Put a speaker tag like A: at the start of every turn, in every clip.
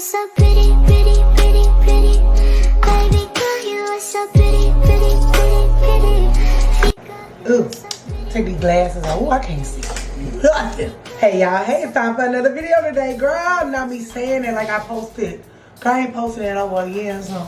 A: so pretty, pretty, pretty, pretty. Baby girl, you are so pretty, pretty, pretty, pretty.
B: Ooh, take these glasses off. Ooh, I can't see. Hey y'all, hey, it's time for another video today, girl. Not me saying it like I posted. I ain't posting it over a year, so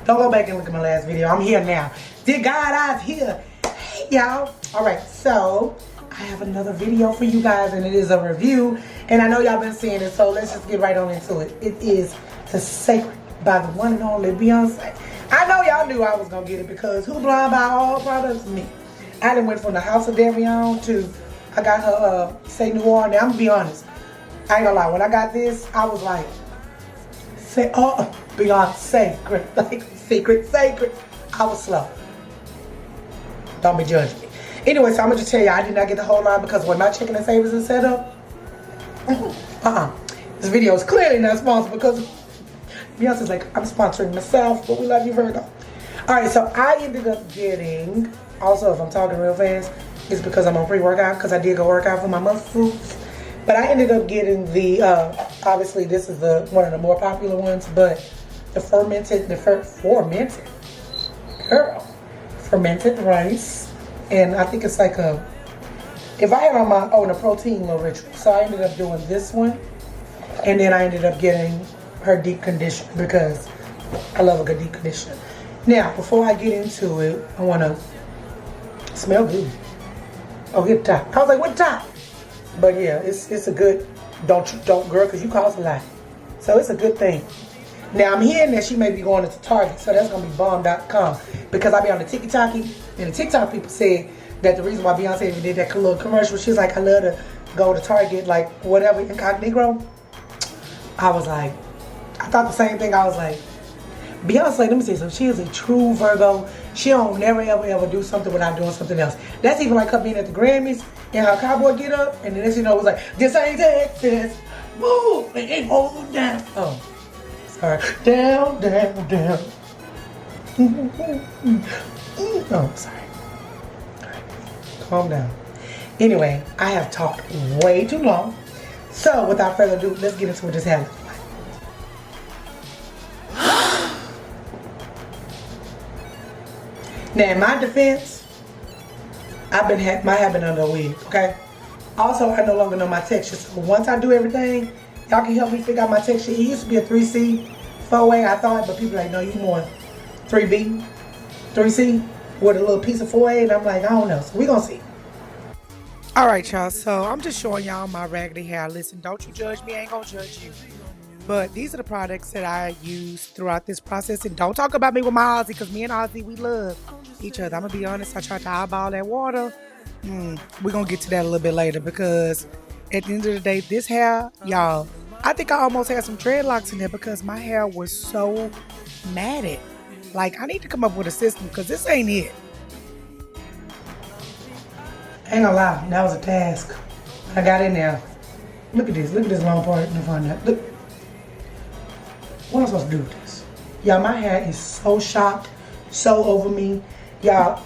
B: don't go back and look at my last video. I'm here now. Dear God, I'm here. Hey y'all. Alright, so I have another video for you guys, and it is a review. And I know y'all been seeing it, so let's just get right on into it. It is the CECRED by the one and only Beyonce. I know y'all knew I was gonna get it because who blind by all products? Me. I done went from the House of Darion to I got her Say New Orleans. Now I'm gonna be honest. I ain't gonna lie. When I got this, I was like, say Beyonce, like CECRED. I was slow. Don't be judging me. Anyway, so I'm gonna just tell you, I did not get the whole line because when my chicken and savers is set up, this video is clearly not sponsored because Beyonce's like, I'm sponsoring myself, but we love you, Virgo. All right, so I ended up getting, also if I'm talking real fast, it's because I'm on pre-workout because I did go work out for my muscles. But I ended up getting the, obviously this is the one of the more popular ones, but the fermented rice. And I think it's like a, if I had on my own, a protein little ritual. So I ended up doing this one. And then I ended up getting her deep conditioner because I love a good deep conditioner. Now, before I get into it, I want to smell good. Oh, hit the top. I was like, what top? But yeah, it's a good, don't girl, because you cause a lot. So it's a good thing. Now I'm hearing that she may be going into Target, so that's gonna be bomb.com because I be on the TikTok, and the TikTok people said that the reason why Beyonce even did that little commercial, she's like, I love to go to Target, like whatever, incognito. I was like, I thought the same thing. I was like, Beyonce, let me say something. She is a true Virgo. She don't never ever do something without doing something else. That's even like her being at the Grammys and her cowboy get up, and then you know it was like, this ain't Texas, move and hold down. Oh. Down. Oh, sorry. All right. Calm down. Anyway, I have talked way too long. So, without further ado, let's get into what this has. Now, in my defense, my hair been under a wig, okay? Also, I no longer know my texture. So, once I do everything, y'all can help me figure out my texture. It used to be a 3C, 4A, I thought, but people are like, no, you more 3B, 3C, with a little piece of 4A, and I'm like, I don't know. So we gonna see. All right, y'all, so I'm just showing y'all my raggedy hair. Listen, don't you judge me, I ain't gonna judge you. But these are the products that I use throughout this process. And don't talk about me with my Ozzy, because me and Ozzy, we love each other. I'm gonna be honest, I tried to eyeball that water. We're gonna get to that a little bit later, because at the end of the day, this hair, y'all, I think I almost had some dreadlocks in there because my hair was so matted. Like, I need to come up with a system because this ain't it. Ain't gonna lie, that was a task. I got in there. Look at this long part in the front. Look. What am I supposed to do with this? Y'all, my hair is so shocked, so over me. Y'all,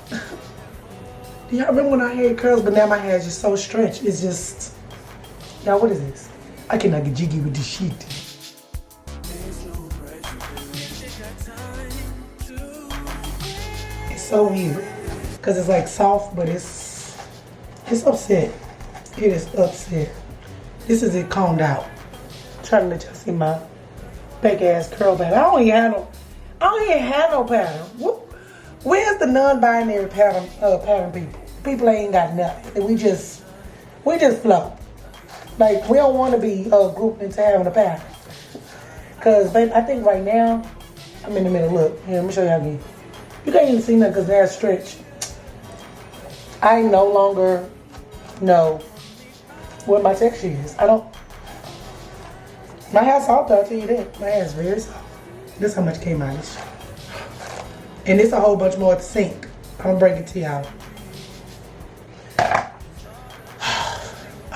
B: do y'all remember when I had curls, but now my hair is just so stretched. It's just, y'all, what is this? I cannot get jiggy with this shit. It's so weird. Because it's like soft, but it's upset. It is upset. This is it combed out. I'm trying to let y'all see my fake ass curl pattern. I don't even have no pattern. Where's the non-binary pattern people? People ain't got nothing. We just flow. Like, we don't want to be grouped into having a pattern. Because, babe, I think right now, I'm in the middle. Look, here, let me show y'all again. You can't even see nothing because they're stretched. I no longer know what my texture is. My hair's soft, I'll tell you that. My hair's very soft. This is how much came out of this shit. And it's a whole bunch more at the sink. I'm going to bring it to y'all.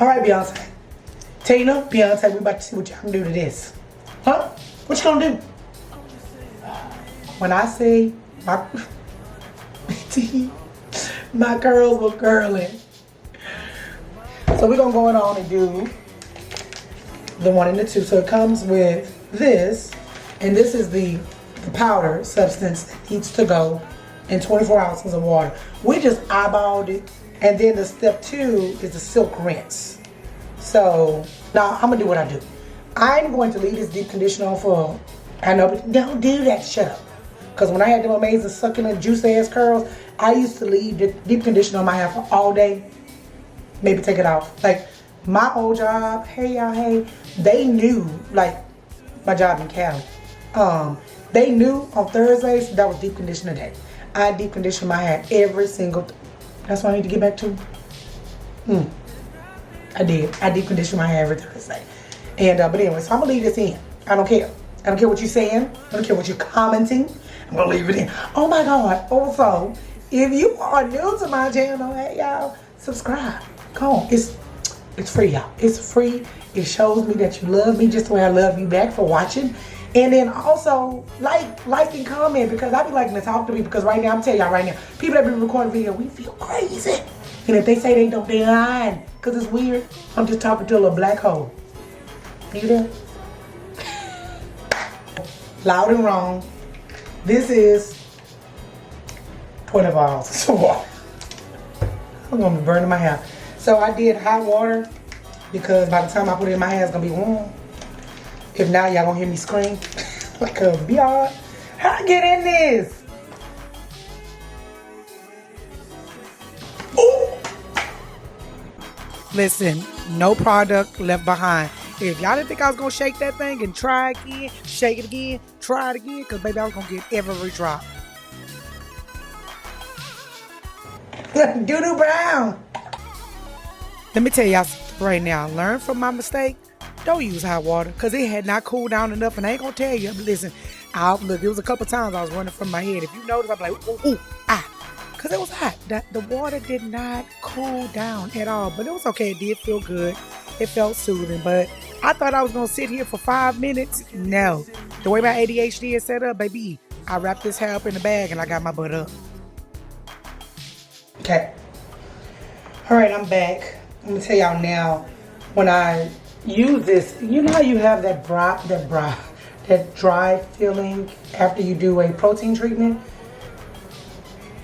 B: All right, Beyonce. Tina, Beyonce, we about to see what y'all can do to this. Huh? What you gonna do? When I say my curls were curling. So we're gonna go on and do the 1 and the 2. So it comes with this, and this is the powder substance that needs to go in 24 ounces of water. We just eyeballed it. And then the step 2 is the silk rinse. So now I'm gonna do what I do. I'm going to leave this deep conditioner on for, I know, but don't do that, shut up. Because when I had them amazing succulent juicy ass curls, I used to leave the deep conditioner on my hair for all day. Maybe take it off. Like my old job, hey y'all, hey, they knew, like my job in Cali. They knew on Thursdays that was deep conditioner day. I deep condition my hair every single that's what I need to get back to. I did. I deep condition my hair every Thursday. And but anyway, so I'm gonna leave this in. I don't care. I don't care what you're saying. I don't care what you're commenting. I'm gonna leave it in. Oh my God. Also, if you are new to my channel, hey y'all, subscribe. Come on. It's free, y'all. It's free. It shows me that you love me just the way I love you back for watching. And then also like and comment, because I be liking to talk to people, because right now I'm telling y'all right now, people that be recording video, we feel crazy. And if they say they don't, they're lying, because it's weird. I'm just talking to a little black hole. You there? Loud and wrong. This is 24 ounces of water. I'm gonna be burning my hair. So I did hot water because by the time I put it in my hair, it's gonna be warm. If not, y'all gonna hear me scream like a beehive. How I get in this? Ooh. Listen, no product left behind. If y'all didn't think I was gonna shake that thing and try again, shake it again, try it again, because baby, I was gonna get every drop. Doo-doo brown. Let me tell y'all something right now. Learn from my mistake. Don't use hot water, because it had not cooled down enough, and I ain't gonna tell you. Listen, look, it was a couple times I was running from my head. If you notice, I'm like, ooh, because it was hot. The water did not cool down at all, but it was okay. It did feel good. It felt soothing, but I thought I was gonna sit here for 5 minutes. No, the way my ADHD is set up, baby, I wrapped this hair up in the bag and I got my butt up. Okay. All right, I'm back. I'm gonna tell y'all now, when I use this, you know how you have that dry feeling after you do a protein treatment?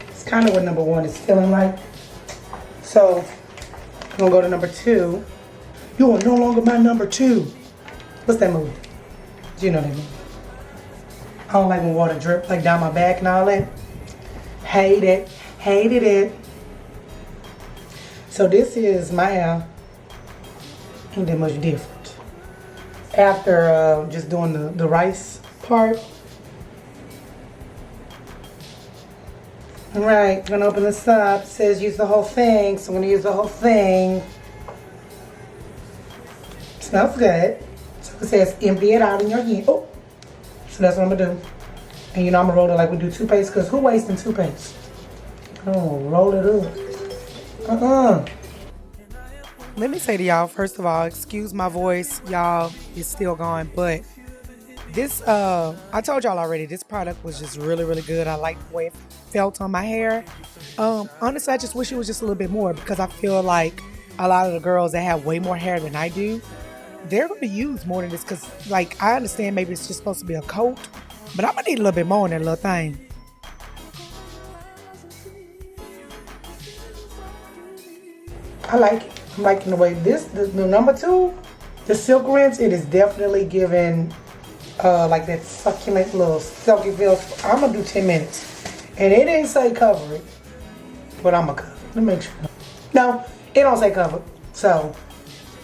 B: It's kind of what number 1 is feeling like. So I'm gonna go to number 2. You are no longer my number 2. What's that movie? Do you know that movie? I don't like when water drip like down my back and all that. Hated it. So this is my hair. Ain't that much different. After just doing the rice part. All right, gonna open this up. It says use the whole thing, so I'm gonna use the whole thing. Smells good. So it says empty it out in your hand. Oh, so that's what I'm gonna do. And you know I'm gonna roll it like we do toothpaste, because who wasting toothpaste? Oh, roll it up. Let me say to y'all, first of all, excuse my voice, y'all, it's still going, but this, I told y'all already, this product was just really, really good. I like the way it felt on my hair. Honestly, I just wish it was just a little bit more, because I feel like a lot of the girls that have way more hair than I do, they're going to use more than this, because, like, I understand maybe it's just supposed to be a coat, but I'm going to need a little bit more in that little thing. I like it. I'm liking the way the number 2, the silk rinse, it is definitely giving like that succulent little silky feel. I'm going to do 10 minutes. And it didn't say cover it, but I'm going to cover it. Let me make sure. No, it don't say cover. So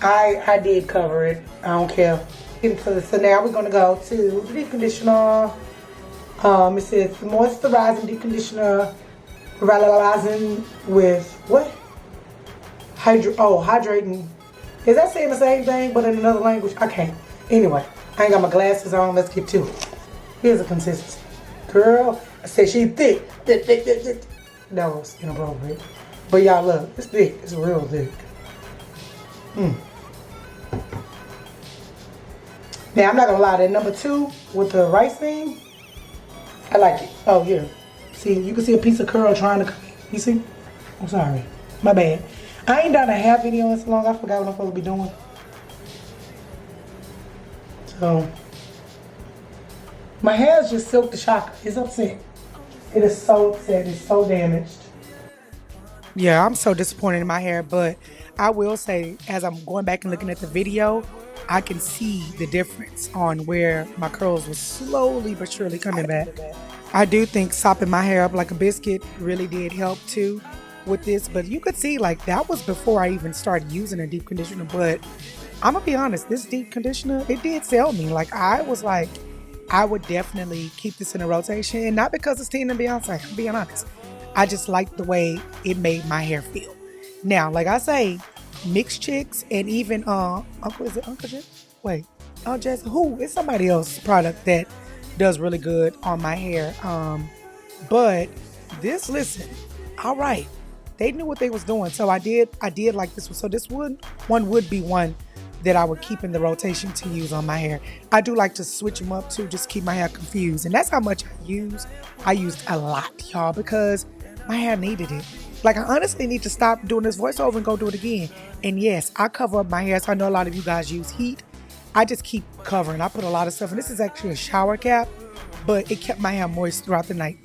B: I did cover it. I don't care. So now we're going to go to the deep conditioner. It says moisturizing deep conditioner, revitalizing with what? Hydrating. Is that saying the same thing but in another language? I can't. Anyway, I ain't got my glasses on. Let's get to it. Here's the consistency. Girl, I said she thick. Thick. That was inappropriate. But y'all look, it's thick. It's real thick. Now, I'm not gonna lie, that number 2 with the rice thing, I like it. Oh, yeah. See, you can see a piece of curl trying to come in. You see? I'm sorry. My bad. I ain't done a hair video in so long, I forgot what I'm supposed to be doing. So, My hair is just silk the shocker. It's upset. It is so upset. It's so damaged. Yeah, I'm so disappointed in my hair, but I will say, as I'm going back and looking at the video, I can see the difference on where my curls were slowly but surely coming back. I do think sopping my hair up like a biscuit really did help too with this, but you could see like that was before I even started using a deep conditioner. But I'm gonna be honest, this deep conditioner, it did sell me. Like I was like, I would definitely keep this in a rotation, and not because it's Tina and Beyonce, I'm being honest. I just liked the way it made my hair feel. Now, like I say, Mixed Chicks and even Uncle Jess? Wait, Aunt Jess, who? It's somebody else's product that does really good on my hair. But this, listen, all right, they knew what they was doing. So I did like this one. So this one would be one that I would keep in the rotation to use on my hair. I do like to switch them up too, just keep my hair confused. And that's how much I use. I used a lot, y'all, because my hair needed it. Like, I honestly need to stop doing this voiceover and go do it again. And yes, I cover up my hair. So I know a lot of you guys use heat. I just keep covering. I put a lot of stuff, and this is actually a shower cap, but it kept my hair moist throughout the night.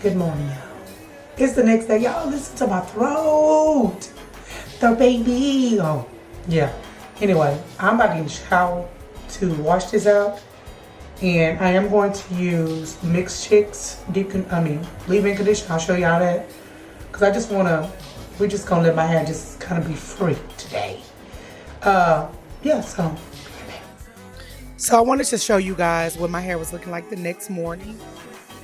B: Good morning, y'all. It's the next day. Y'all listen to my throat. The baby. Oh, yeah. Anyway, I'm about to get in the shower to wash this out. And I am going to use Mixed Chicks leave-in conditioner. I'll show y'all that. Because I just want to, we're just going to let my hair just kind of be free today. Yeah, so I wanted to show you guys what my hair was looking like the next morning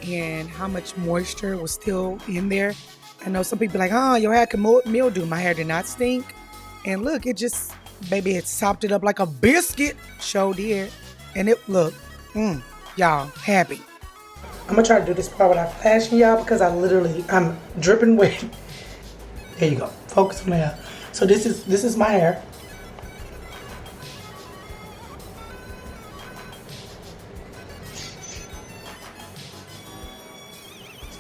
B: and how much moisture was still in there. I know some people are like, oh, your hair can mildew. My hair did not stink. And look, it just, baby, it sopped it up like a biscuit. Sure did. And it, look, y'all, happy. I'm going to try to do this part without flashing y'all because I'm dripping wet. There you go. Focus on the hair. So this is my hair.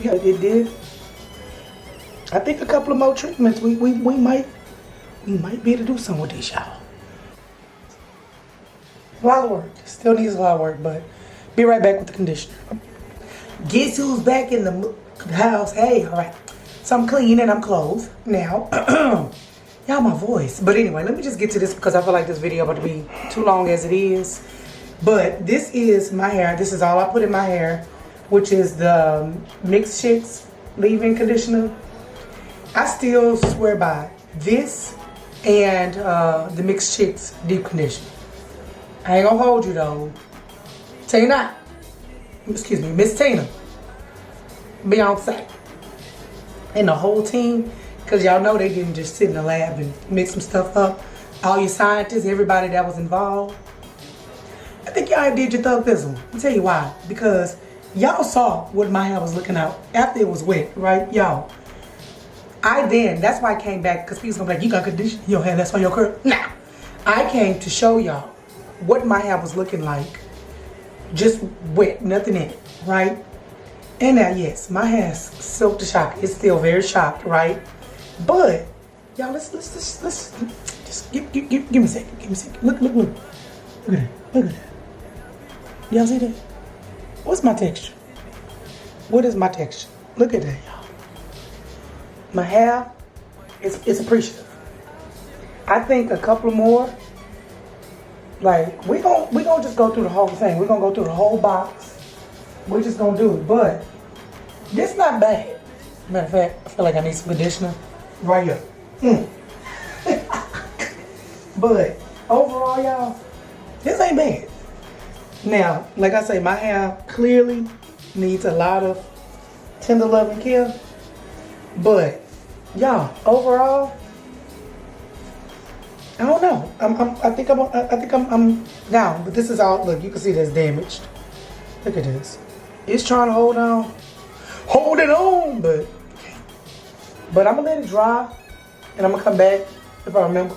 B: Yeah, it did. I think a couple of more treatments, we might be able to do something with this, y'all. A lot of work. Still needs a lot of work, but be right back with the conditioner. Guess who's back in the house? Hey, all right. So I'm clean and I'm clothed now. Y'all, my voice. But anyway, let me just get to this because I feel like this video about to be too long as it is. But this is my hair. This is all I put in my hair, which is the Mixed Chicks leave-in conditioner. I still swear by this and the Mixed Chicks deep conditioner. I ain't gonna hold you though. Tina, excuse me, Miss Tina, Beyonce, and the whole team, because y'all know they didn't just sit in the lab and mix some stuff up. All your scientists, everybody that was involved. I think y'all did your thug thistle. I'll tell you why. Because y'all saw what my hair was looking out after it was wet, right? Y'all. That's why I came back, because people gonna be like, you got condition in your hair, that's why your curl. Nah. I came to show y'all what my hair was looking like. Just wet, nothing in it, right? And now, yes, my hair's silk to shock. It's still very shocked, right? But, y'all, let's just give me a second. Give me a second. Look. Look at that. Y'all see that? What's my texture? What is my texture? Look at that, y'all. My hair, it's appreciative. I think a couple more, like, we gon' just go through the whole thing. We're gonna go through the whole box. We're just gonna do it. But this not bad. Matter of fact, I feel like I need some conditioner right here. But overall, y'all, this ain't bad. Now, like I say, my hair clearly needs a lot of tender love and care. But y'all, overall, I don't know. I think I'm down. But this is all. Look, you can see that's damaged. Look at this. It's trying to hold on, but I'm gonna let it dry, and I'm gonna come back if I remember.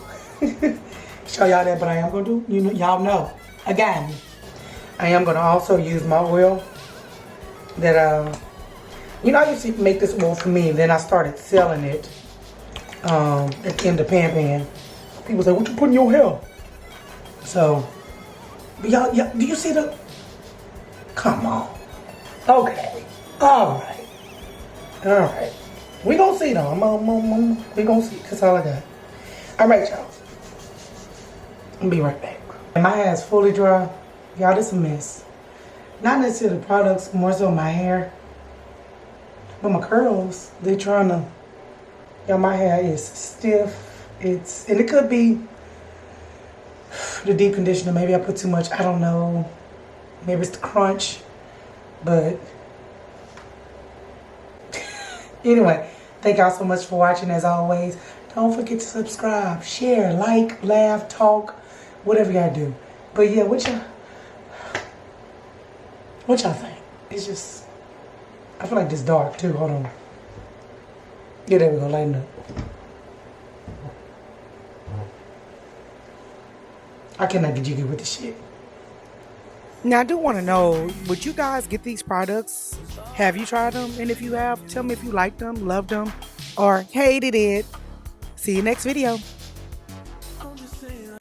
B: Show y'all that. But I am gonna do. Y'all know. Again, I am gonna also use my oil that I used to make this oil for me. Then I started selling it in the pan. People say, what you put in your hair? So, y'all, do you see Come on. Okay. All right. All right. We gonna see though. We gonna see. That's all I got. All right, y'all. I'll be right back. My hair is fully dry. Y'all, this a mess. Not necessarily the products, more so my hair. But my curls, they trying to, y'all, my hair is stiff. And it could be the deep conditioner. Maybe I put too much, I don't know. Maybe it's the crunch. But anyway, thank y'all so much for watching as always. Don't forget to subscribe, share, like, laugh, talk, whatever y'all do. But yeah, what y'all think? It's just, I feel like this dark too. Hold on. Yeah, there we go. Lighten up. I cannot get jiggy with this shit. Now, I do want to know, would you guys get these products? Have you tried them? And if you have, tell me if you liked them, loved them, or hated it. See you next video.